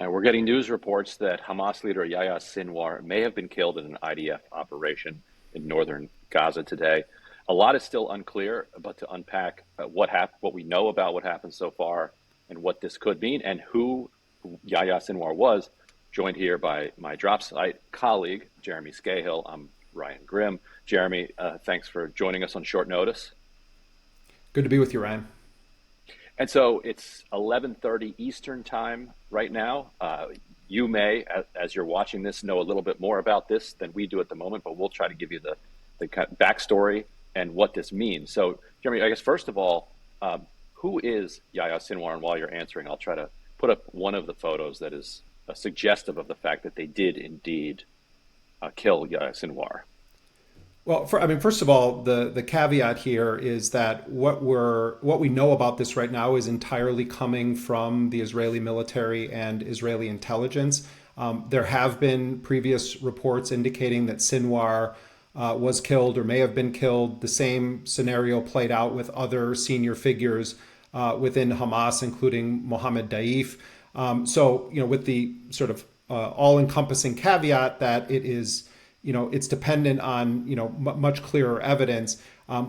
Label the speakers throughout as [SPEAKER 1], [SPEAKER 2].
[SPEAKER 1] And we're getting news reports that Hamas leader Yahya Sinwar may have been killed in an IDF operation in northern Gaza today. A lot is still unclear, but to unpack what happened, what we know about what happened so far, and what this could mean, and who Yahya Sinwar was, joined here by my DropSite colleague Jeremy Scahill. I'm Ryan Grimm. Jeremy, thanks for joining us on short notice.
[SPEAKER 2] Good to be with you, Ryan.
[SPEAKER 1] And so it's 11:30 Eastern time right now. You may, as you're watching this, know a little bit more about this than we do at the moment, but we'll try to give you the backstory and what this means. So, Jeremy, I guess first of all, who is Yahya Sinwar? And while you're answering, I'll try to put up one of the photos that is suggestive of the fact that they did indeed kill Yahya Sinwar.
[SPEAKER 2] Well, first of all, the caveat here is that what we know about this right now is entirely coming from the Israeli military and Israeli intelligence. There have been previous reports indicating that Sinwar was killed or may have been killed. The same scenario played out with other senior figures within Hamas, including Mohammed Daif. With the sort of all-encompassing caveat that it is, it's dependent on, much clearer evidence.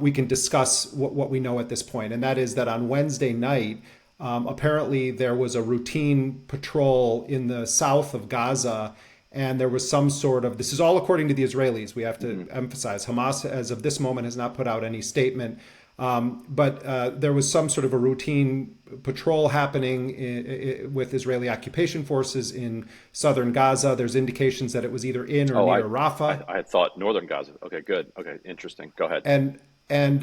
[SPEAKER 2] We can discuss what we know at this point, and that is that on Wednesday night, apparently there was a routine patrol in the south of Gaza, and there was some sort of, this is all according to the Israelis, we have to emphasize. Hamas, as of this moment, has not put out any statement. But there was some sort of a routine patrol happening with Israeli occupation forces in southern Gaza. There's indications that it was either in or near Rafah.
[SPEAKER 1] I had thought northern Gaza. Okay, good. Okay, interesting. Go ahead.
[SPEAKER 2] And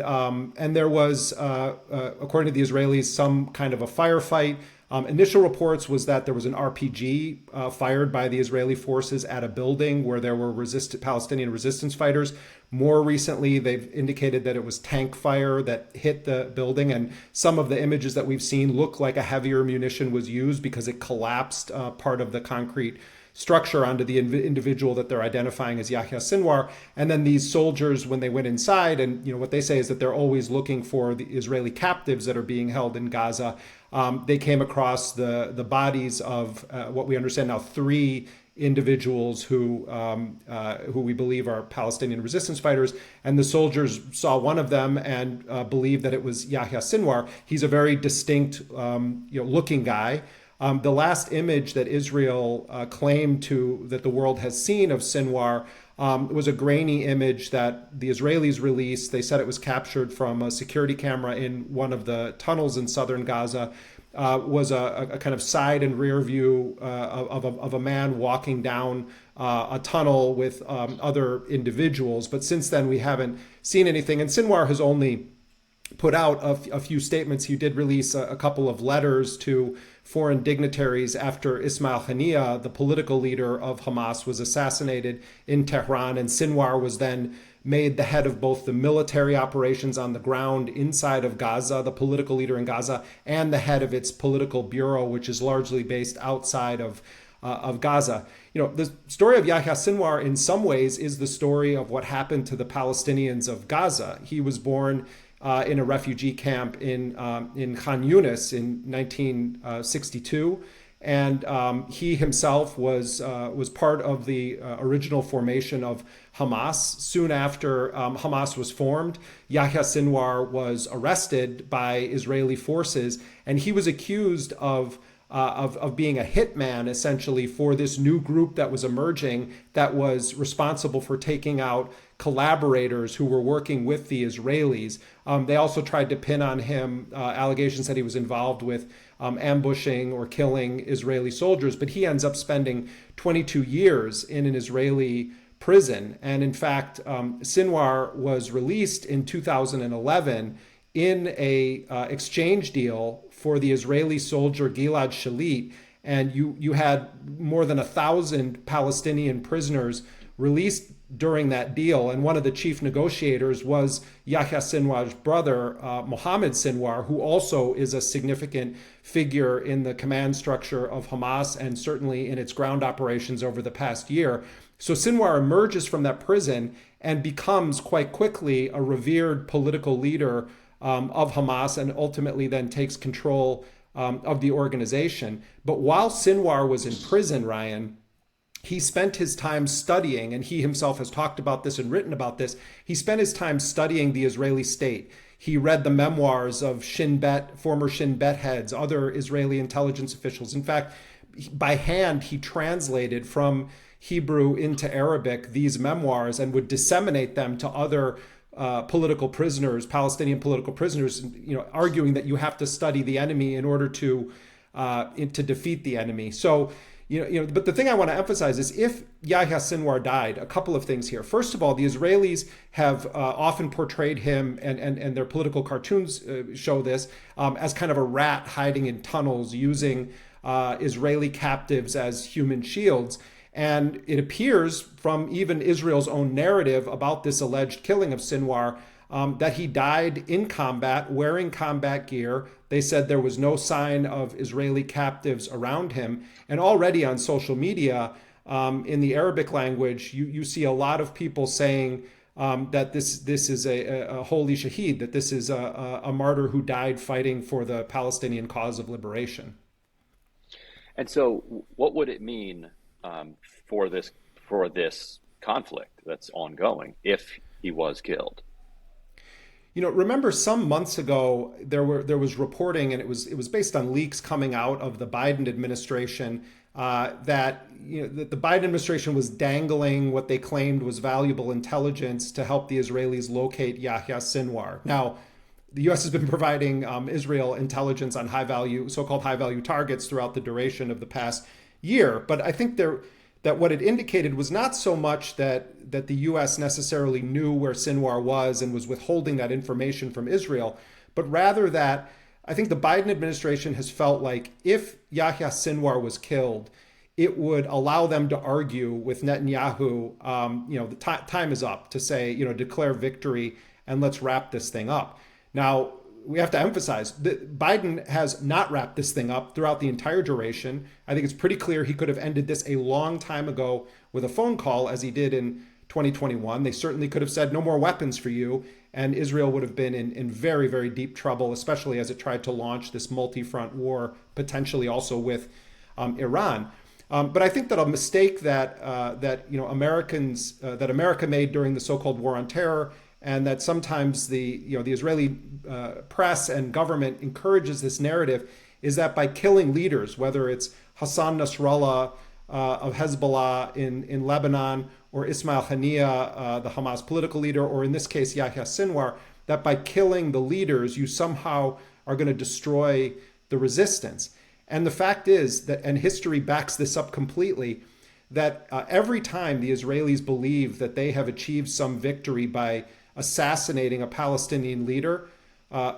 [SPEAKER 2] there was, according to the Israelis, some kind of a firefight. Initial reports was that there was an RPG fired by the Israeli forces at a building where there were Palestinian resistance fighters. More recently, they've indicated that it was tank fire that hit the building, and some of the images that we've seen look like a heavier munition was used because it collapsed part of the concrete structure onto the individual that they're identifying as Yahya Sinwar. And then these soldiers, when they went inside, and what they say is that they're always looking for the Israeli captives that are being held in Gaza. They came across the bodies of what we understand now 3 individuals who we believe are Palestinian resistance fighters, and the soldiers saw one of them and believed that it was Yahya Sinwar. He's a very distinct, looking guy. The last image that Israel claimed that the world has seen of Sinwar was a grainy image that the Israelis released. They said it was captured from a security camera in one of the tunnels in southern Gaza. Was a kind of side and rear view of a man walking down a tunnel with other individuals. But since then, we haven't seen anything. And Sinwar has only put out a few statements. He did release a couple of letters to foreign dignitaries after Ismail Haniyeh, the political leader of Hamas, was assassinated in Tehran, and Sinwar was then made the head of both the military operations on the ground inside of Gaza, the political leader in Gaza, and the head of its political bureau, which is largely based outside of Gaza. The story of Yahya Sinwar in some ways is the story of what happened to the Palestinians of Gaza. He was born in a refugee camp in Khan Yunis in 1962. And he himself was part of the original formation of Hamas. Soon after Hamas was formed, Yahya Sinwar was arrested by Israeli forces, and he was accused of being a hitman, essentially, for this new group that was emerging that was responsible for taking out collaborators who were working with the Israelis. They also tried to pin on him allegations that he was involved with ambushing or killing Israeli soldiers, but he ends up spending 22 years in an Israeli prison. And in fact, Sinwar was released in 2011 in a exchange deal for the Israeli soldier Gilad Shalit, and you had more than 1,000 Palestinian prisoners released during that deal. And one of the chief negotiators was Yahya Sinwar's brother, Mohammed Sinwar, who also is a significant figure in the command structure of Hamas and certainly in its ground operations over the past year. So Sinwar emerges from that prison and becomes quite quickly a revered political leader of Hamas, and ultimately then takes control of the organization. But while Sinwar was in prison, Ryan, he spent his time studying, and he himself has talked about this and written about this. He spent his time studying the Israeli state. He read the memoirs of Shin Bet, former Shin Bet heads, other Israeli intelligence officials. In fact, by hand, he translated from Hebrew into Arabic these memoirs and would disseminate them to other political prisoners, Palestinian political prisoners, arguing that you have to study the enemy in order to defeat the enemy. So, but the thing I want to emphasize is if Yahya Sinwar died, a couple of things here. First of all, the Israelis have often portrayed him, and their political cartoons show this, as kind of a rat hiding in tunnels using Israeli captives as human shields. And it appears from even Israel's own narrative about this alleged killing of Sinwar that he died in combat, wearing combat gear. They said there was no sign of Israeli captives around him. And already on social media, in the Arabic language, you see a lot of people saying that this is a holy shaheed, that this is a martyr who died fighting for the Palestinian cause of liberation.
[SPEAKER 1] And so what would it mean for this conflict that's ongoing if he was killed?
[SPEAKER 2] Remember some months ago there was reporting, and it was based on leaks coming out of the Biden administration, that the Biden administration was dangling what they claimed was valuable intelligence to help the Israelis locate Yahya Sinwar. Now, the U.S. has been providing Israel intelligence on so-called high-value targets throughout the duration of the past year, but I think that what it indicated was not so much that the U.S. necessarily knew where Sinwar was and was withholding that information from Israel, but rather that I think the Biden administration has felt like if Yahya Sinwar was killed, it would allow them to argue with Netanyahu, the time is up to say, declare victory and let's wrap this thing up. Now, we have to emphasize that Biden has not wrapped this thing up throughout the entire duration. I think it's pretty clear he could have ended this a long time ago with a phone call, as he did in 2021. They certainly could have said no more weapons for you, and Israel would have been in very, very deep trouble, especially as it tried to launch this multi-front war, potentially also with Iran. But I think that a mistake that America made during the so-called war on terror, and that sometimes the Israeli press and government encourages this narrative, is that by killing leaders, whether it's Hassan Nasrallah of Hezbollah in Lebanon, or Ismail Haniyeh, the Hamas political leader, or in this case Yahya Sinwar, that by killing the leaders you somehow are going to destroy the resistance. And the fact is that, and history backs this up completely, that every time the Israelis believe that they have achieved some victory by assassinating a Palestinian leader,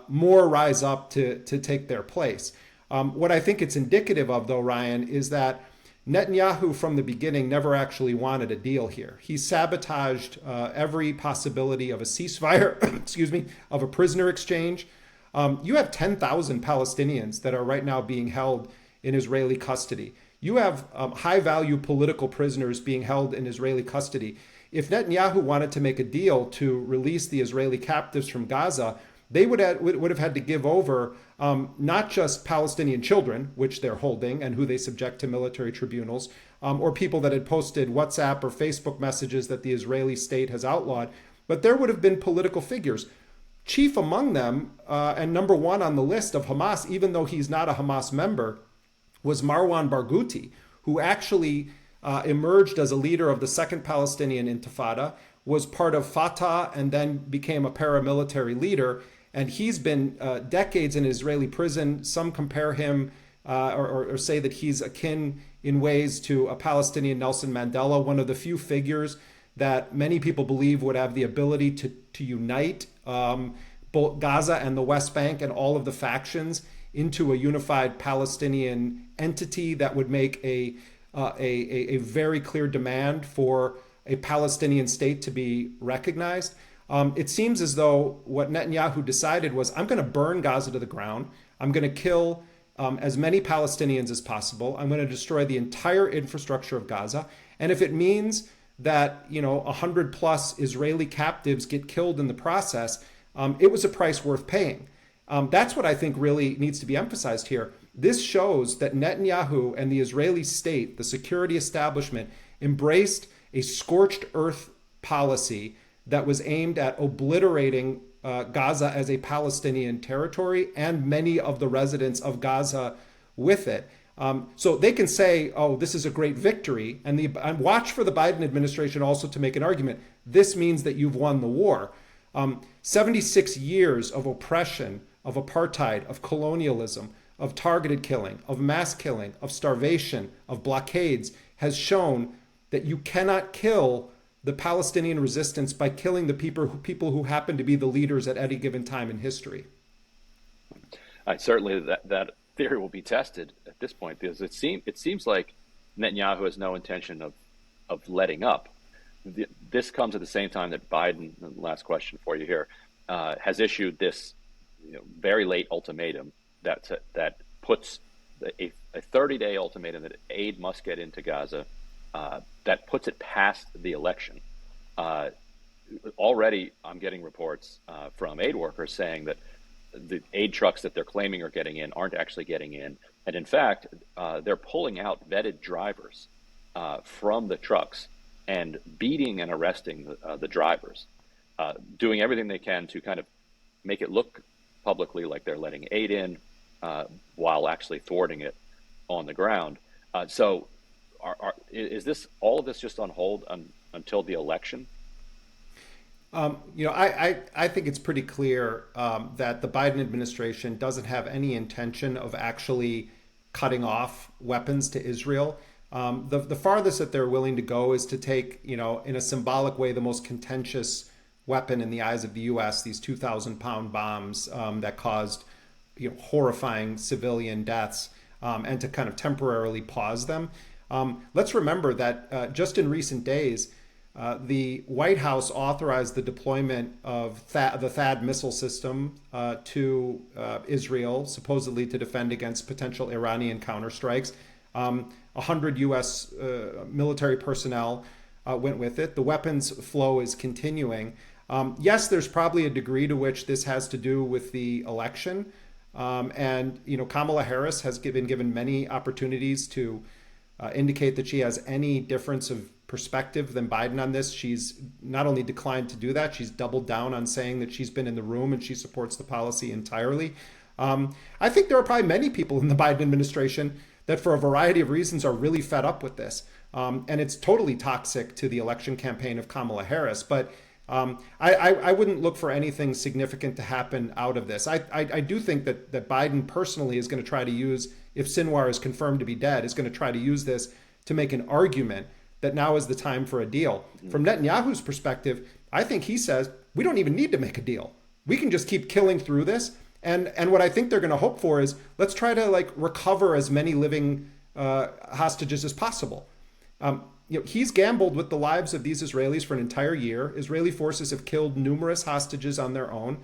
[SPEAKER 2] more rise up to take their place. What I think it's indicative of, though, Ryan, is that Netanyahu from the beginning never actually wanted a deal here. He sabotaged every possibility of a ceasefire, of a prisoner exchange. You have 10,000 Palestinians that are right now being held in Israeli custody. You have high-value political prisoners being held in Israeli custody. If Netanyahu wanted to make a deal to release the Israeli captives from Gaza, they would have had to give over not just Palestinian children, which they're holding and who they subject to military tribunals, or people that had posted WhatsApp or Facebook messages that the Israeli state has outlawed, but there would have been political figures. Chief among them, and number one on the list of Hamas, even though he's not a Hamas member, was Marwan Barghouti, who actually emerged as a leader of the Second Palestinian Intifada, was part of Fatah, and then became a paramilitary leader. And he's been decades in Israeli prison. Some compare him or say that he's akin in ways to a Palestinian Nelson Mandela, one of the few figures that many people believe would have the ability to unite both Gaza and the West Bank and all of the factions into a unified Palestinian entity that would make a very clear demand for a Palestinian state to be recognized. It seems as though what Netanyahu decided was, I'm going to burn Gaza to the ground. I'm going to kill as many Palestinians as possible. I'm going to destroy the entire infrastructure of Gaza. And if it means that 100 plus Israeli captives get killed in the process, it was a price worth paying. That's what I think really needs to be emphasized here. This shows that Netanyahu and the Israeli state, the security establishment, embraced a scorched earth policy that was aimed at obliterating Gaza as a Palestinian territory and many of the residents of Gaza with it. So they can say, "Oh, this is a great victory," and watch for the Biden administration also to make an argument. This means that you've won the war. 76 years of oppression, of apartheid, of colonialism, of targeted killing, of mass killing, of starvation, of blockades has shown that you cannot kill the Palestinian resistance by killing the people who happen to be the leaders at any given time in history.
[SPEAKER 1] Certainly, that theory will be tested at this point, because it seems like Netanyahu has no intention of letting up. This comes at the same time that Biden, the last question for you here, has issued this very late ultimatum that puts a 30-day ultimatum that aid must get into Gaza, that puts it past the election. Already, I'm getting reports from aid workers saying that the aid trucks that they're claiming are getting in aren't actually getting in. And in fact, they're pulling out vetted drivers from the trucks and beating and arresting the drivers, doing everything they can to kind of make it look publicly like they're letting aid in while actually thwarting it on the ground. So is this all of this just on hold until the election?
[SPEAKER 2] I think it's pretty clear that the Biden administration doesn't have any intention of actually cutting off weapons to Israel. The farthest that they're willing to go is to take, in a symbolic way, the most contentious weapon in the eyes of the U.S., these 2,000-pound bombs that caused horrifying civilian deaths, and to kind of temporarily pause them. Let's remember that just in recent days, the White House authorized the deployment of the THAAD missile system to Israel, supposedly to defend against potential Iranian counterstrikes. 100 U.S. Military personnel went with it. The weapons flow is continuing. Yes, there's probably a degree to which this has to do with the election. And Kamala Harris has been given many opportunities to indicate that she has any difference of perspective than Biden on this. She's not only declined to do that, she's doubled down on saying that she's been in the room and she supports the policy entirely. I think there are probably many people in the Biden administration that for a variety of reasons are really fed up with this. And it's totally toxic to the election campaign of Kamala Harris. But I wouldn't look for anything significant to happen out of this. I do think that Biden personally is going to try to use, if Sinwar is confirmed to be dead, is going to try to use this to make an argument that now is the time for a deal. From Netanyahu's perspective, I think he says, we don't even need to make a deal. We can just keep killing through this. And what I think they're going to hope for is, let's try to recover as many living hostages as possible. He's gambled with the lives of these Israelis for an entire year. Israeli forces have killed numerous hostages on their own.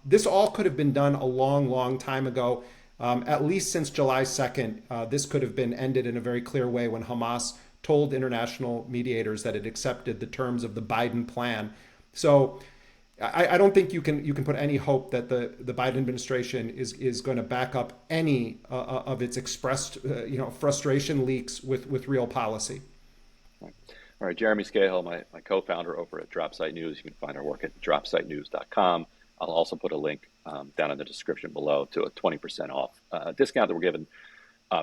[SPEAKER 2] This all could have been done a long, long time ago. At least since July 2nd, this could have been ended in a very clear way when Hamas told international mediators that it accepted the terms of the Biden plan. So I don't think you can put any hope that the Biden administration is going to back up any of its expressed frustration leaks with real policy.
[SPEAKER 1] All right, Jeremy Scahill, my co-founder over at DropSite News. You can find our work at dropsitenews.com. I'll also put a link down in the description below to a 20% off discount that we're giving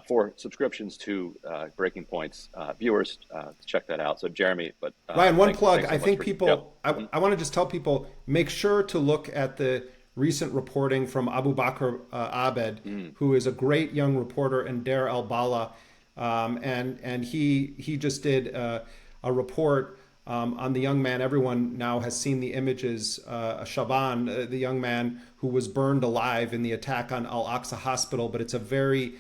[SPEAKER 1] for subscriptions to Breaking Point's viewers. Check that out. So, Jeremy, but
[SPEAKER 2] Ryan, one plug. I think people. Yep. I want to just tell people, make sure to look at the recent reporting from Abu Bakr Abed, who is a great young reporter in Deir el-Bala, and he just did a report on the young man. Everyone now has seen the images. Shaban, the young man who was burned alive in the attack on Al-Aqsa Hospital, but it's a very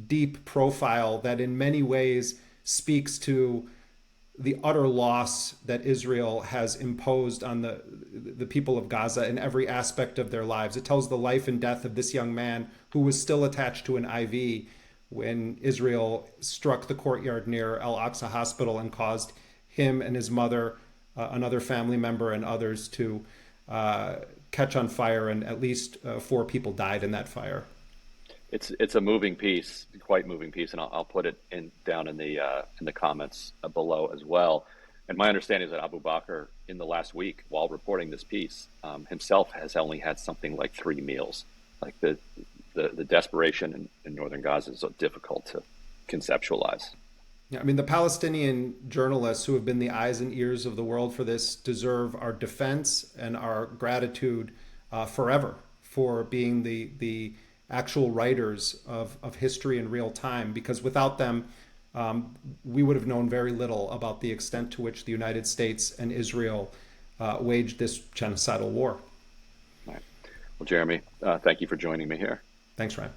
[SPEAKER 2] deep profile that in many ways speaks to the utter loss that Israel has imposed on the people of Gaza in every aspect of their lives. It tells the life and death of this young man who was still attached to an IV when Israel struck the courtyard near Al-Aqsa Hospital and caused him and his mother, another family member, and others to catch on fire, and at least 4 people died in that fire.
[SPEAKER 1] it's a moving piece, quite moving piece, and I'll put it down in the comments below as well. And my understanding is that Abu Bakr, in the last week, while reporting this piece, himself has only had something like 3 meals. Like the desperation in northern Gaza is difficult to conceptualize.
[SPEAKER 2] Yeah, I mean, the Palestinian journalists who have been the eyes and ears of the world for this deserve our defense and our gratitude forever for being the actual writers of history in real time. Because without them, we would have known very little about the extent to which the United States and Israel waged this genocidal war.
[SPEAKER 1] All right. Well, Jeremy, thank you for joining me here.
[SPEAKER 2] Thanks, Ryan.